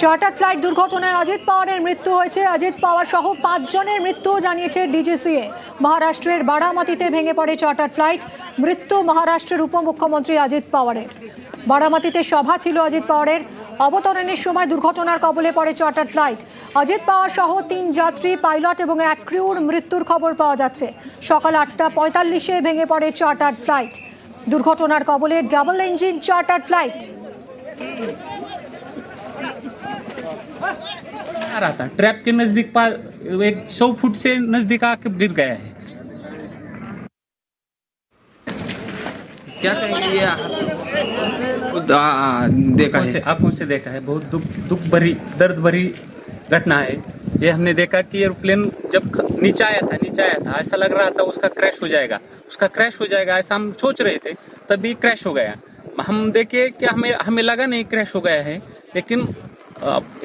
Charter flight দুর্ঘটনায় অজিত পাওয়ারের মৃত্যু হয়েছে। অজিত পাওয়ার সহ 5 জনের মৃত্যু জানিয়েছে ডিজিসিএ। মহারাষ্ট্রের বারামাতিতে ভেঙে পড়ে চার্টার ফ্লাইট। মৃত্যু মহারাষ্ট্রের উপমুখ্যমন্ত্রী অজিত পাওয়ারের। বারামাতিতে সভা ছিল অজিত পাওয়ারের। অবতরণের সময় দুর্ঘটনার কবলে পড়ে চার্টার ফ্লাইট। অজিত পাওয়ার সহ 3 যাত্রী, পাইলট এবং 1 ক্রিউর মৃত্যুর খবর পাওয়া যাচ্ছে। সকাল 8:45-এ ভেঙে পড়ে চার্টার ফ্লাইট। দুর্ঘটনার কবলে ডাবল ইঞ্জিন চার্টার ফ্লাইট। आ रहा था ट्रैप के नजदीक 100 फुट से नजदीक आके गिर गया है। क्या कहेंगे ये देखा है, आंखों से देखा है। बहुत दुख भरी, दर्द भरी घटना है। ये हमने देखा कि एरोप्लेन जब नीचे आया था ऐसा लग रहा था उसका क्रैश हो जाएगा ऐसा हम सोच रहे थे, तभी क्रैश हो गया। हम देखे कि हमें लगा नहीं क्रैश हो गया है, लेकिन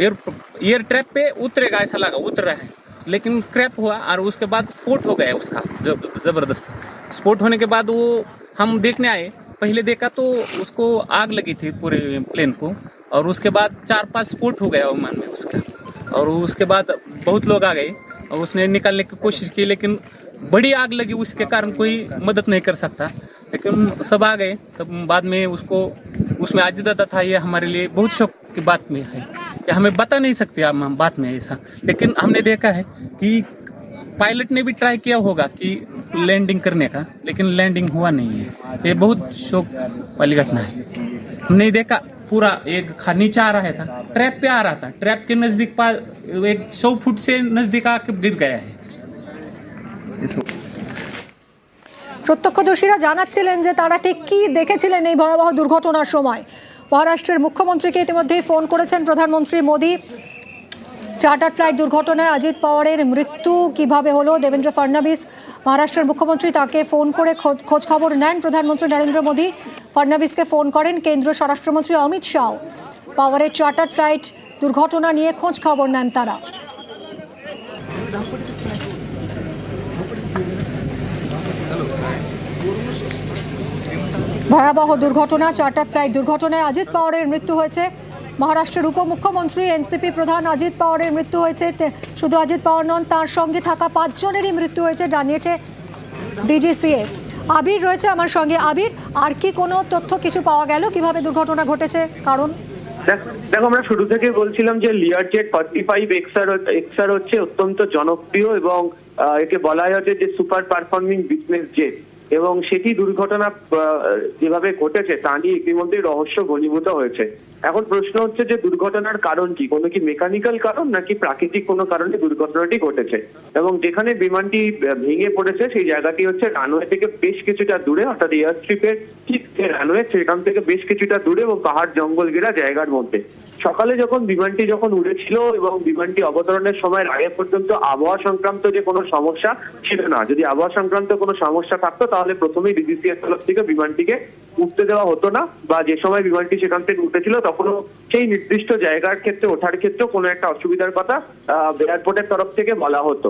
एयर ट्रैप पे उतरेगा ऐसा लगा, उतर रहा है, लेकिन क्रैप हुआ और उसके बाद स्फोट हो गया उसका जबरदस्त। स्फोट होने के बाद वो हम देखने आए, पहले देखा तो उसको आग लगी थी पूरे प्लेन को, और उसके बाद 4-5 स्फोट हो गया विमान में उसका। और उसके बाद बहुत लोग आ गए और उसने निकालने की कोशिश की, लेकिन बड़ी आग लगी, उसके कारण कोई मदद नहीं कर सकता। लेकिन सब आ गए, तब बाद में उसको उसमें आजिदा था। ये हमारे लिए बहुत शौक की बात में है, कि हमें बता नहीं सकते हम बात में ऐसा, लेकिन हमने देखा है कि पायलट ने भी ट्राई किया होगा कि लैंडिंग करने का, लेकिन लैंडिंग हुआ नहीं है। ये बहुत शौक वाली घटना है। हमने देखा पूरा एक नीचे आ रहा था, ट्रैप पे आ रहा था, ट्रैप के नजदीक 100 फुट से नजदीक आके गिर गया है। প্রত্যক্ষদর্শীরা জানাচ্ছিলেন যে তারা ঠিক কি দেখেছিলেন এই ভয়াবহ দুর্ঘটনার সময়। মহারাষ্ট্রের মুখ্যমন্ত্রীকে ইতিমধ্যেই ফোন করেছেন প্রধানমন্ত্রী মোদী। চার্টার ফ্লাইট দুর্ঘটনায় অজিত পাওয়ারের মৃত্যু কিভাবে হলো, দেবেন্দ্র ফডনবিস মহারাষ্ট্রের মুখ্যমন্ত্রী, তাকে ফোন করে খোঁজ খবর নেন প্রধানমন্ত্রী নরেন্দ্র মোদী। ফডনবিসকে ফোন করেন কেন্দ্রীয় স্বরাষ্ট্রমন্ত্রী অমিত শাহ। পাওয়ারের চার্টার ফ্লাইট দুর্ঘটনা নিয়ে খোঁজ খবর নেন তারা। ভয়াবহ দুর্ঘটনা, চার্টার ফ্লাইট দুর্ঘটনায় অজিত পাওয়ারের মৃত্যু হয়েছে। মহারাষ্ট্রের উপমুখ্যমন্ত্রী এনসিপি প্রধান অজিত পাওয়ারের মৃত্যু হয়েছে। শুধু অজিত পাওয়ার নন, তার সঙ্গে থাকা 5 জনেরই মৃত্যু হয়েছে জানিয়েছে ডিজিসিএ। আবির রয়েছে আমার সঙ্গে। আবির, আর কি কোনো তথ্য কিছু পাওয়া গেল কিভাবে দুর্ঘটনা ঘটেছে? কারণ দেখো, আমরা শুরু থেকে বলছিলাম যে লিয়ারজেট 45 এক্সআর হচ্ছে অত্যন্ত জনপ্রিয় এবং একে বলা হচ্ছে যে সুপার পারফর্মিং বিজনেস জেট, এবং সেটি দুর্ঘটনা যেভাবে ঘটেছে তা নিয়ে ইতিমধ্যেই রহস্য ঘনীভূত হয়েছে। এখন প্রশ্ন হচ্ছে যে দুর্ঘটনার কারণ কি, কোনো কি মেকানিক্যাল কারণ নাকি প্রাকৃতিক কোনো কারণে দুর্ঘটনাটি ঘটেছে। এবং যেখানে বিমানটি ভেঙে পড়েছে সেই জায়গাটি হচ্ছে রানওয়ে থেকে বেশ কিছুটা দূরে, অর্থাৎ এয়ার স্ট্রিপের ঠিক যে রানওয়ে সেখান থেকে বেশ কিছুটা দূরে এবং পাহাড় জঙ্গল ঘেরা জায়গার মধ্যে। সকালে যখন বিমানটি উড়েছিল এবং বিমানটি অবতরণের সময় আগে পর্যন্ত আবহাওয়া সংক্রান্ত যে কোনো সমস্যা ছিল না। যদি আবহাওয়া সংক্রান্ত কোনো সমস্যা থাকতো তাহলে প্রথমেই ডিজিসিএর তরফ থেকে বিমানটিকে উঠতে দেওয়া হতো না, বা যে সময় বিমানটি সেখান থেকে উঠেছিল তখনও সেই নির্দিষ্ট জায়গার ক্ষেত্রে ওঠার ক্ষেত্রে কোনো একটা অসুবিধার কথা এয়ারপোর্টের তরফ থেকে বলা হতো।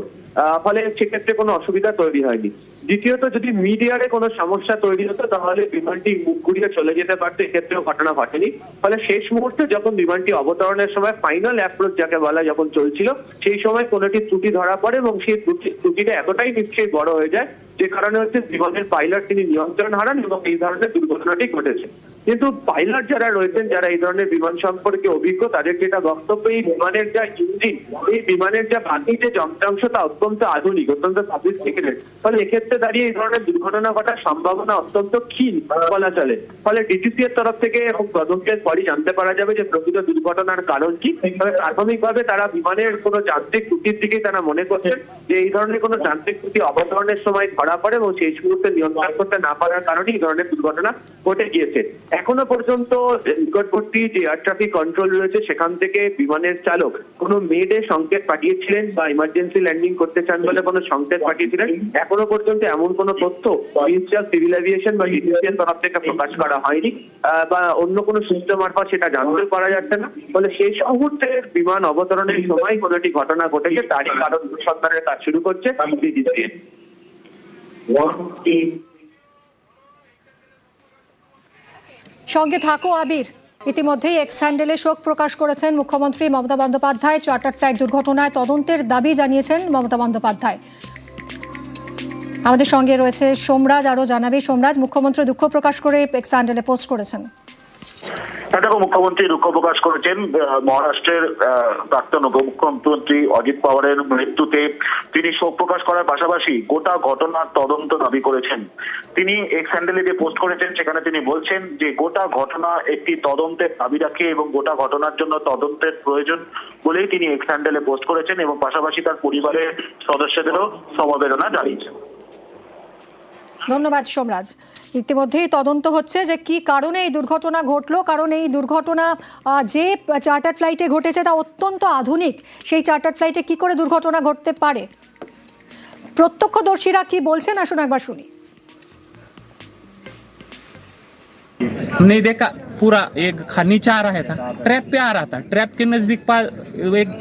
ফলে সেক্ষেত্রে কোনো অসুবিধা তৈরি হয়নি। দ্বিতীয়ত, যদি মিড এয়ারে কোনো সমস্যা তৈরি হতো তাহলে বিমানটি মুখ ঘুরিয়ে চলে যেতে পারতো, এক্ষেত্রেও ঘটনা ঘটেনি। ফলে শেষ মুহূর্তে যখন বিমানটি অবতরণের সময় ফাইনাল অ্যাপ্রোচ যাকে বলা যখন চলছিল, সেই সময় কোনোটি ত্রুটি ধরা পড়ে এবং সেই ত্রুটিটা এতটাই নিশ্চয়ই বড় হয়ে যায় যে কারণে হচ্ছে বিমানের পাইলট তিনি নিয়ন্ত্রণ হারান এবং এই ধরনের দুর্ঘটনাটি ঘটেছে। কিন্তু পাইলট যারা রয়েছেন, যারা এই ধরনের বিমান সম্পর্কে অভিজ্ঞ, তাদের যেটা বক্তব্য, এই বিমানের যা ইঞ্জিন, এই বিমানের যা বাকি যে যন্ত্রাংশ তা অত্যন্ত আধুনিক, অত্যন্ত সফিস্টিকেটেড। ফলে এক্ষেত্রে দাঁড়িয়ে এই ধরনের দুর্ঘটনা ঘটার সম্ভাবনা অত্যন্ত ক্ষীণ বলা চলে। ফলে ডিটিসি এর তরফ থেকে এবং তদন্তের পরই জানতে পারা যাবে যে প্রকৃত দুর্ঘটনার কারণ কি। তবে প্রাথমিকভাবে তারা বিমানের কোনো যান্ত্রিক ত্রুটির দিকে তারা মনে করছেন যে এই ধরনের কোনো যান্ত্রিক ত্রুটি অবতরণের সময় ধরা পড়ে এবং সেই মুহূর্তে নিয়ন্ত্রণ করতে না পারার কারণে এই ধরনের দুর্ঘটনা ঘটে গিয়েছে। এখনো পর্যন্ত নিকটবর্তী যে এয়ার ট্রাফিক কন্ট্রোল রয়েছে সেখান থেকে বিমানের চালক কোনো মেডে সংকেত পাঠিয়েছিলেন বা ইমার্জেন্সি ল্যান্ডিং করতে চান বলে কোনো সংকেত পাঠিয়েছিলেন। এখনো পর্যন্ত এমন কোনো তথ্য মিনিস্ট্রি অফ সিভিল এভিয়েশন বা ডিটিসি এর তরফ থেকে প্রকাশ করা হয়নি, বা অন্য কোনো সূত্র মারফত সেটা জানতে পারা যাচ্ছে না। ফলে শেষ মুহূর্তে বিমান অবতরণের সময় কোনো একটি ঘটনা ঘটেছে, তারই কারণ অনুসন্ধানের কাজ শুরু করছে ডিটিসি। সঙ্গে থাকো আবির। ইতিমধ্যেই এক্স হ্যান্ডেলে শোক প্রকাশ করেছেন মুখ্যমন্ত্রী মমতা বন্দ্যোপাধ্যায়। চার্টার্ড ফ্লাইট দুর্ঘটনায় তদন্তের দাবি জানিয়েছেন মমতা বন্দ্যোপাধ্যায়। আমাদের সঙ্গে রয়েছে সোমরাজ, আরো জানাবে সোমরাজ। মুখ্যমন্ত্রী দুঃখ প্রকাশ করে এক্স হ্যান্ডেলে পোস্ট করেছেন। দেখো, মুখ্যমন্ত্রী দুঃখ প্রকাশ করেছেন মহারাষ্ট্রের প্রাক্তন উপমুখ্যমন্ত্রী অজিত পাওয়ারের মৃত্যুতে। তিনি শোক প্রকাশ করার পাশাপাশি গোটা ঘটনার তদন্ত দাবি করেছেন। তিনি এক্স হ্যান্ডেলে যে পোস্ট করেছেন সেখানে তিনি বলছেন যে গোটা ঘটনা একটি তদন্তের দাবি রাখে এবং গোটা ঘটনার জন্য তদন্তের প্রয়োজন বলেই তিনি এক্স হ্যান্ডেলে পোস্ট করেছেন এবং পাশাপাশি তার পরিবারের সদস্যদেরও সমবেদনা জানিয়েছেন। ধন্যবাদ সোমরাজ। ইতিমধ্যেই তদন্ত হচ্ছে যে কি কারণে এই দুর্ঘটনা ঘটলো, কারণ এই দুর্ঘটনা যে চার্টার্ড ফ্লাইটে ঘটেছে তা অত্যন্ত আধুনিক। সেই চার্টার্ড ফ্লাইটে কি করে দুর্ঘটনা ঘটতে পারে, প্রত্যক্ষদর্শীরা কি বলছেন আসুন একবার শুনি। हमने देखा पूरा एक नीचे आ रहा था, ट्रैप पे आ रहा था, ट्रैप के नजदीक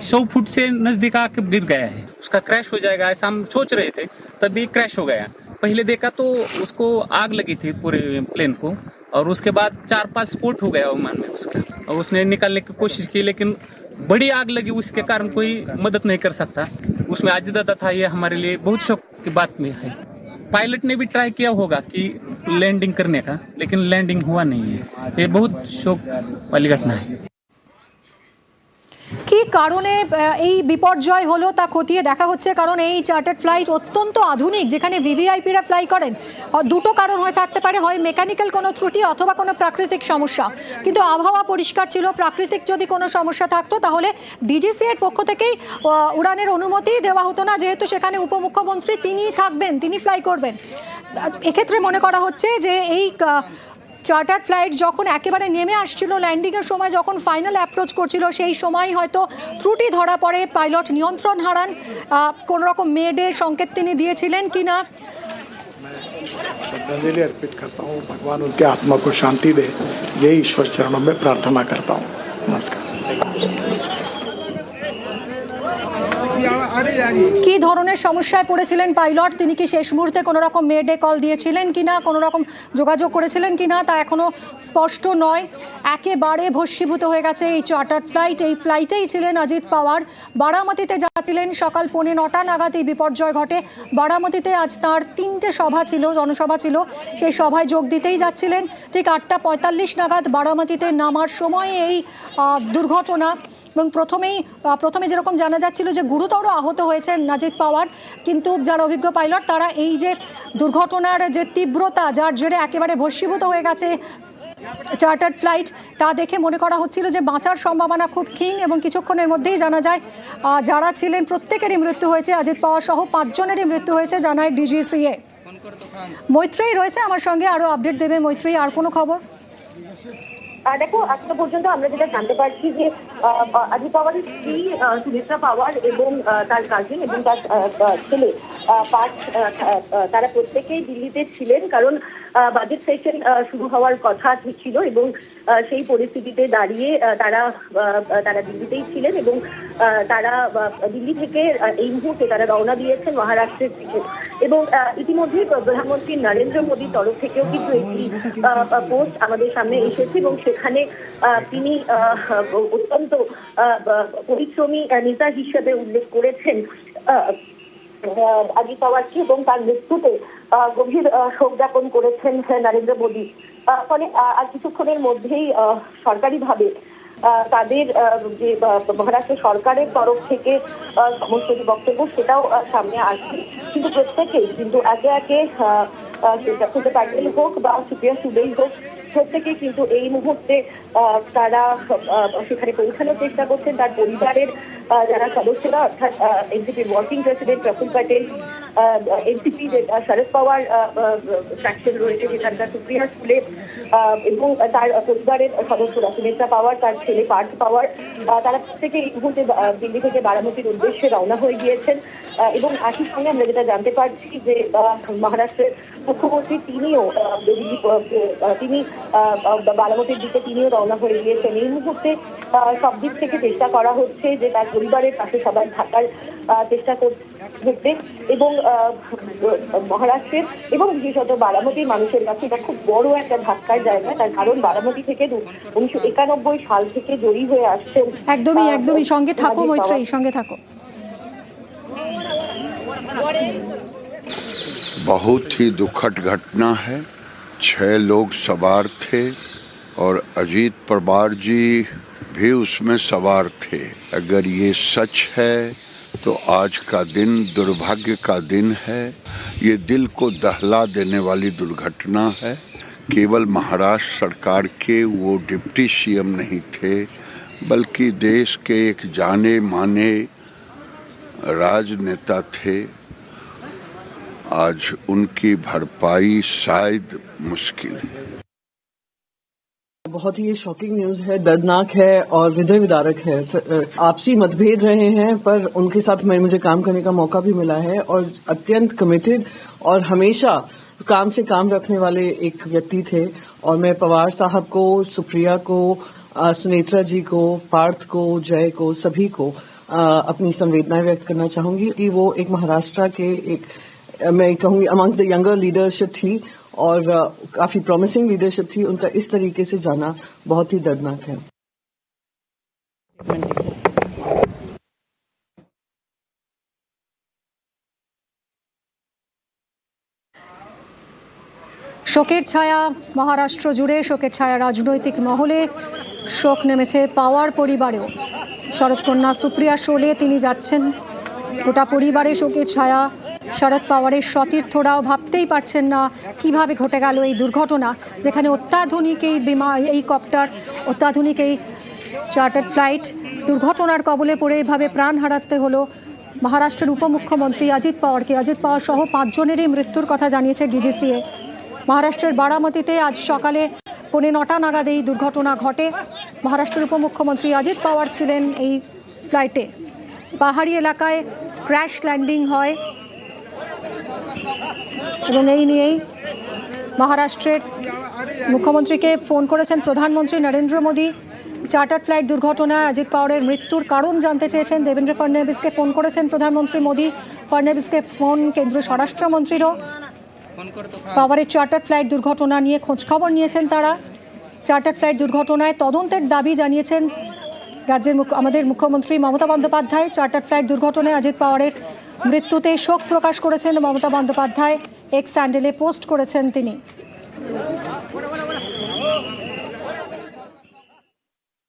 100 फुट से नजदीक आके गिर गया है। उसका क्रैश हो जाएगा ऐसा हम सोच रहे थे, तभी क्रैश हो गया। पहले देखा तो उसको आग लगी थी पूरे प्लेन को, और उसके बाद 4-5 स्फोट हो गया विमान में उसका, और उसने निकालने की कोशिश की लेकिन बड़ी आग लगी, उसके कारण कोई मदद नहीं कर सकता। उसमें अजिदाता था, ये हमारे लिए बहुत शौक की बात में है। पायलट ने भी ट्राई किया होगा कि लैंडिंग करने का, लेकिन लैंडिंग हुआ नहीं है। ये बहुत शौक वाली घटना है। কি কারণে এই বিপর্যয় হলো তা খতিয়ে দেখা হচ্ছে, কারণ এই চার্টার্ড ফ্লাইট অত্যন্ত আধুনিক, যেখানে ভিভিআইপিরা ফ্লাই করেন। দুটো কারণ হয়ে থাকতে পারে, হয় মেকানিক্যাল কোনো ত্রুটি অথবা কোনো প্রাকৃতিক সমস্যা। কিন্তু আবহাওয়া পরিষ্কার ছিল, প্রাকৃতিক যদি কোনো সমস্যা থাকতো তাহলে ডিজিসি এর পক্ষ থেকেই উড়ানের অনুমতি দেওয়া হতো না, যেহেতু সেখানে উপমুখ্যমন্ত্রী তিনি থাকবেন, তিনি ফ্লাই করবেন। এক্ষেত্রে মনে করা হচ্ছে যে এই চার্টার্ড ফ্লাইট যখন একেবারে নেমে আসছিল, ল্যান্ডিংয়ের সময় যখন ফাইনাল অ্যাপ্রোচ করছিল, সেই সময় হয়তো ত্রুটি ধরা পড়ে, পাইলট নিয়ন্ত্রণ হারান। কোন রকম মেডে সংকেত তিনি দিয়েছিলেন কিনা। श्रद्धांजलि अर्पित करता हूँ, भगवान उनके आत्मा को शांति दे, यही ईश्वर चरणों में प्रार्थना करता हूँ। नमस्कार। কি ধরনের সমস্যায় পড়েছিলেন পাইলট, তিনি কি শেষ মুহূর্তে কোনো রকম মেডে কল দিয়েছিলেন কিনা, কোনো রকম যোগাযোগ করেছিলেন কিনা তা এখনো স্পষ্ট নয়। একেবারে ভস্মীভূত হয়ে গেছে এই চার্টার্ড ফ্লাইট। এই ফ্লাইটেই ছিলেন অজিত পাওয়ার, বারামতিতে যাচ্ছিলেন। সকাল 9:45 নাগাদ এই বিপর্যয় ঘটে। বারামতিতে আজ তার 3টে সভা ছিল, জনসভা ছিল, সেই সভায় যোগ দিতেই যাচ্ছিলেন। ঠিক 8:45 নাগাদ বারামতিতে নামার সময় এই দুর্ঘটনা। এবং প্রথমে যেরকম জানা যাচ্ছিল যে গুরুতর আহত হয়েছেন অজিত পাওয়ার, কিন্তু যারা অভিজ্ঞ পাইলট তারা এই যে দুর্ঘটনার যে তীব্রতা, যার জেরে একেবারে ভস্মীভূত হয়ে গেছে চার্টার্ড ফ্লাইট, তা দেখে মনে করা হচ্ছিল যে বাঁচার সম্ভাবনা খুব ক্ষীণ। এবং কিছুক্ষণের মধ্যেই জানা যায় যারা ছিলেন প্রত্যেকেরই মৃত্যু হয়েছে, অজিত পাওয়ার সহ 5 জনেরই মৃত্যু হয়েছে, জানায় ডিজিসিএ। মৈত্রেয়ী রয়েছে আমার সঙ্গে, আরো আপডেট দেবে মৈত্রেয়ী। আর কোনো খবর? দেখো, এখনো পর্যন্ত আমরা যেটা জানতে পারছি যে অজিত পাওয়ারের স্ত্রী সুমিত্রা পাওয়ার এবং তার কাজিন এবং তার ছেলে পার্থ, তারা প্রত্যেকেই দিল্লিতে ছিলেন, কারণ বাজেট সেশন শুরু হওয়ার কথা ছিল এবং সেই পরিস্থিতিতে দাঁড়িয়ে তারা দিল্লিতেই ছিলেন এবং তারা দিল্লি থেকে এই মুহূর্তে তারা রওনা দিয়েছেন মহারাষ্ট্রের দিকে। এবং ইতিমধ্যে প্রধানমন্ত্রী নরেন্দ্র মোদীর তরফ থেকেও কিন্তু একটি পোস্ট আমাদের সামনে এসেছে এবং সেখানে তিনি অত্যন্ত পরিশ্রমী নেতা হিসেবে উল্লেখ করেছেন অজিত পাওয়ারকে এবং তার মৃত্যুতে গভীর শোক জ্ঞাপন করেছেন নরেন্দ্র মোদী। ফলে আর কিছুক্ষণের মধ্যেই সরকারিভাবে তাদের যে মহারাষ্ট্র সরকারের তরফ থেকে সমস্ত যে বক্তব্য সেটাও সামনে আসছে। কিন্তু প্রত্যেকেই কিন্তু একে একে সুপ্রিয়া প্যাটেল হোক বা সুপ্রিয়া সুলেই হোক, প্রত্যেকে কিন্তু এই মুহূর্তে তারা সেখানে পৌঁছানোর চেষ্টা করছেন। তার পরিবারের যারা সদস্যরা, অর্থাৎ এনসিপির ওয়ার্কিং প্রেসিডেন্ট প্রফুল্ল প্যাটেল, এনসিপি শরদ পাওয়ার ফ্র্যাকশন রয়েছে যেখানকার সুপ্রিয়া সুলে এবং তার পরিবারের সদস্যরা সুমিত্রা পাওয়ার, তার ছেলে পার্থ পাওয়ার, তারা প্রত্যেকে এই মুহূর্তে দিল্লি থেকে বারামতির উদ্দেশ্যে রওনা হয়ে গিয়েছেন। এবং একই সঙ্গে আমরা যেটা জানতে পারছি যে মহারাষ্ট্রের মুখ্যমন্ত্রী তিনিও তিনি বারামতির দিকে তিনিও রওনা হয়ে গিয়েছেন। এই মুহূর্তে সব দিক থেকে চেষ্টা করা হচ্ছে যে তার পরিবারের পাশে সবাই থাকার চেষ্টা করতে, এবং মহারাষ্ট্রের এবং বিশেষত বারামতির মানুষের কাছে এটা খুব বড় একটা ধাক্কার জায়গা। তার কারণ বারামতি থেকে 1991 সাল থেকে জড়ি হয়ে আসছেন। একদমই সঙ্গে থাকো মৈত্রেয়ী, সঙ্গে থাকো। बहुत ही दुखद घटना है। 6 लोग सवार थे और अजीत पवार जी भी उसमें सवार थे। अगर ये सच है तो आज का दिन दुर्भाग्य का दिन है। ये दिल को दहला देने वाली दुर्घटना है। केवल महाराष्ट्र सरकार के वो डिप्टी सीएम नहीं थे, बल्कि देश के एक जाने माने राजनेता थे। आज उनकी भरपाई शायद मुश्किल है। बहुत ही शॉकिंग न्यूज है, दर्दनाक है और हृदय विदारक है। आपसी मतभेद रहे हैं पर उनके साथ मुझे काम करने का मौका भी मिला है और अत्यंत कमिटेड और हमेशा काम से काम रखने वाले एक व्यक्ति थे। और मैं पवार साहब को, सुप्रिया को, सुनेत्रा जी को, पार्थ को, जय को, सभी को अपनी संवेदनाएं व्यक्त करना चाहूंगी कि वो एक महाराष्ट्र के एक, मैं कहूंगी अमंग्स द यंगर लीडरशिप थी और काफी प्रॉमिसिंग लीडरशिप थी। उनका इस तरीके से जाना बहुत ही दर्दनाक है। শোকের ছায়া মহারাষ্ট্র জুড়ে, শোকের ছায়া রাজনৈতিক মহলে, শোক নেমেছে পাওয়ার পরিবারেও। শরৎকন্যা সুপ্রিয়া শোলে তিনি যাচ্ছেন, গোটা পরিবারে শোকের ছায়া। শরদ পাওয়ারের সতীর্থরাও ভাবতেই পারছেন না কিভাবে ঘটে গেল এই দুর্ঘটনা, যেখানে অত্যাধুনিক এই এই কপ্টার, অত্যাধুনিক এই চার্টার্ড ফ্লাইট দুর্ঘটনার কবলে পড়ে এভাবে প্রাণ হারাতে হলো মহারাষ্ট্রের উপমুখ্যমন্ত্রী অজিত পাওয়ারকে। অজিত পাওয়ার সহ 5 জনেরই মৃত্যুর কথা জানিয়েছে ডিজিসিএ। মহারাষ্ট্রের বারামতিতে আজ সকালে 9:45 নাগাদ এই দুর্ঘটনা ঘটে। মহারাষ্ট্রের উপমুখ্যমন্ত্রী অজিত পাওয়ার ছিলেন এই ফ্লাইটে। পাহাড়ি এলাকায় ক্র্যাশ ল্যান্ডিং হয় এবং এই নিয়েই মহারাষ্ট্রের মুখ্যমন্ত্রীকে ফোন করেছেন প্রধানমন্ত্রী নরেন্দ্র মোদী। চার্টার্ড ফ্লাইট দুর্ঘটনায় অজিত পাওয়ারের মৃত্যুর কারণ জানতে চেয়েছেন। দেবেন্দ্র ফডনবিসকে ফোন করেছেন প্রধানমন্ত্রী মোদী। ফডনবিসকে ফোন কেন্দ্রীয় স্বরাষ্ট্রমন্ত্রীরও। পাওয়ারের চার্টার্ড ফ্লাইট দুর্ঘটনা নিয়ে খোঁজখবর নিয়েছেন তারা। চার্টার্ড ফ্লাইট দুর্ঘটনায় তদন্তের দাবি জানিয়েছেন রাজ্যের আমাদের মুখ্যমন্ত্রী মমতা বন্দ্যোপাধ্যায়। চার্টার্ড ফ্লাইট দুর্ঘটনায় অজিত পাওয়ারের মৃত্যুতে শোক প্রকাশ করেছেন মমতা বন্দ্যোপাধ্যায়। এক্স হ্যান্ডেলে পোস্ট করেছেন তিনি।